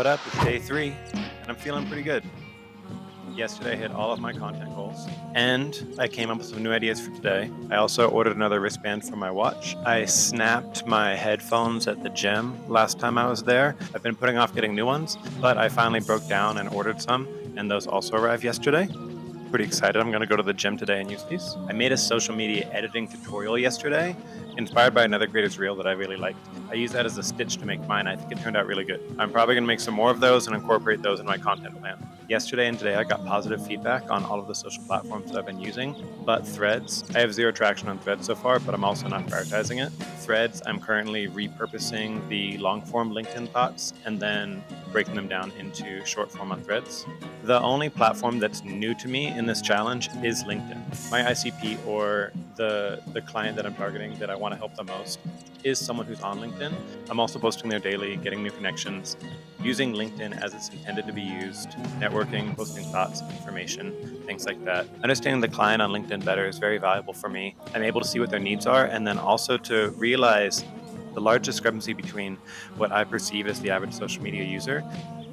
What up? It's day 3, and I'm feeling pretty good. Yesterday I hit all of my content goals, and I came up with some new ideas for today. I also ordered another wristband for my watch. I snapped my headphones at the gym last time I was there. I've been putting off getting new ones, but I finally broke down and ordered some, and those also arrived yesterday. Pretty excited. I'm going to go to the gym today and use these. I made a social media editing tutorial yesterday, inspired by another creator's reel that I really liked. I used that as a stitch to make mine. I think it turned out really good. I'm probably going to make some more of those and incorporate those in my content plan. Yesterday and today, I got positive feedback on all of the social platforms that I've been using, but Threads, I have zero traction on Threads so far, but I'm also not prioritizing it. Threads, I'm currently repurposing the long form LinkedIn thoughts and then breaking them down into short form on Threads. The only platform that's new to me in this challenge is LinkedIn. My ICP, or the client that I'm targeting that I want to help the most, is someone who's on LinkedIn. I'm also posting there daily, getting new connections, using LinkedIn as it's intended to be used, networking, posting thoughts, information, things like that. Understanding the client on LinkedIn better is very valuable for me. I'm able to see what their needs are, and then also to realize the large discrepancy between what I perceive as the average social media user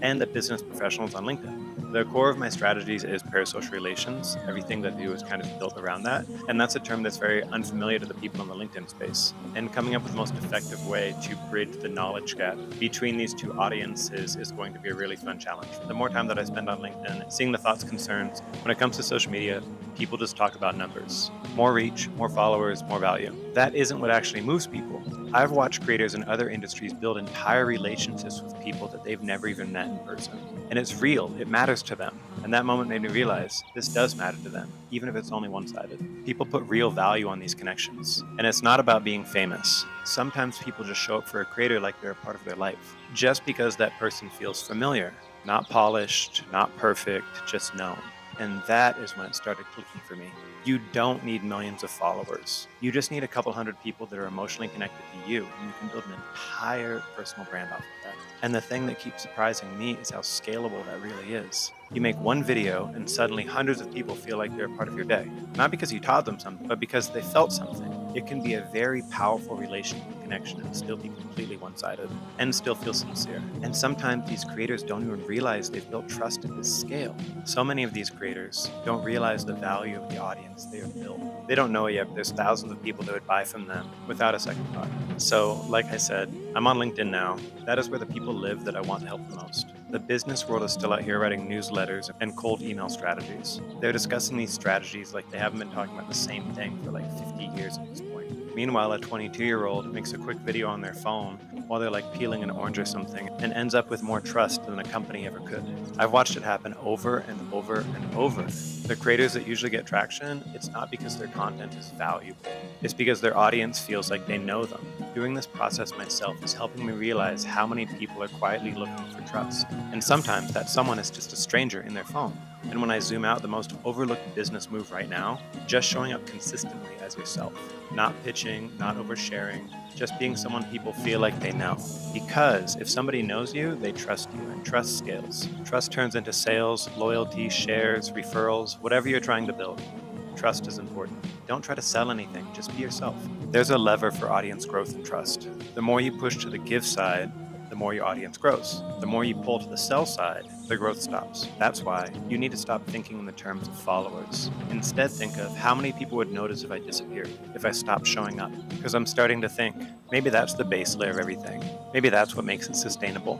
and the business professionals on LinkedIn. The core of my strategies is parasocial relations. Everything that I do is kind of built around that. And that's a term that's very unfamiliar to the people in the LinkedIn space. And coming up with the most effective way to bridge the knowledge gap between these two audiences is going to be a really fun challenge. The more time that I spend on LinkedIn, seeing the thoughts, concerns, when it comes to social media, people just talk about numbers. More reach, more followers, more value. That isn't what actually moves people. I've watched creators in other industries build entire relationships with people that they've never even met in person. And it's real, it matters to them. And that moment made me realize this does matter to them, even if it's only one-sided. People put real value on these connections. And it's not about being famous. Sometimes people just show up for a creator like they're a part of their life, just because that person feels familiar, not polished, not perfect, just known. And that is when it started clicking for me. You don't need millions of followers. You just need a couple hundred people that are emotionally connected to you, and you can build an entire personal brand off of that. And the thing that keeps surprising me is how scalable that really is. You make one video, and suddenly hundreds of people feel like they're a part of your day. Not because you taught them something, but because they felt something. It can be a very powerful relational connection and still be completely one-sided and still feel sincere. And sometimes these creators don't even realize they've built trust at this scale. So many of these creators don't realize the value of the audience they have built. They don't know it yet, but there's thousands of people that would buy from them without a second thought. So, like I said, I'm on LinkedIn now. That is where the people live that I want to help the most. The business world is still out here writing newsletters and cold email strategies. They're discussing these strategies like they haven't been talking about the same thing for like 50 years at this point. Meanwhile, a 22-year-old makes a quick video on their phone while they're like peeling an orange or something and ends up with more trust than a company ever could. I've watched it happen over and over and over. The creators that usually get traction, it's not because their content is valuable. It's because their audience feels like they know them. Doing this process myself is helping me realize how many people are quietly looking for trust. And sometimes that someone is just a stranger in their phone. And when I zoom out, the most overlooked business move right now, just showing up consistently as yourself. Not pitching, not oversharing, just being someone people feel like they know. Because if somebody knows you, they trust you, and trust scales. Trust turns into sales, loyalty, shares, referrals, whatever you're trying to build. Trust is important. Don't try to sell anything, just be yourself. There's a lever for audience growth and trust. The more you push to the give side, the more your audience grows. The more you pull to the sell side, the growth stops. That's why you need to stop thinking in the terms of followers. Instead, think of how many people would notice if I disappeared, if I stopped showing up. Because I'm starting to think, maybe that's the base layer of everything. Maybe that's what makes it sustainable.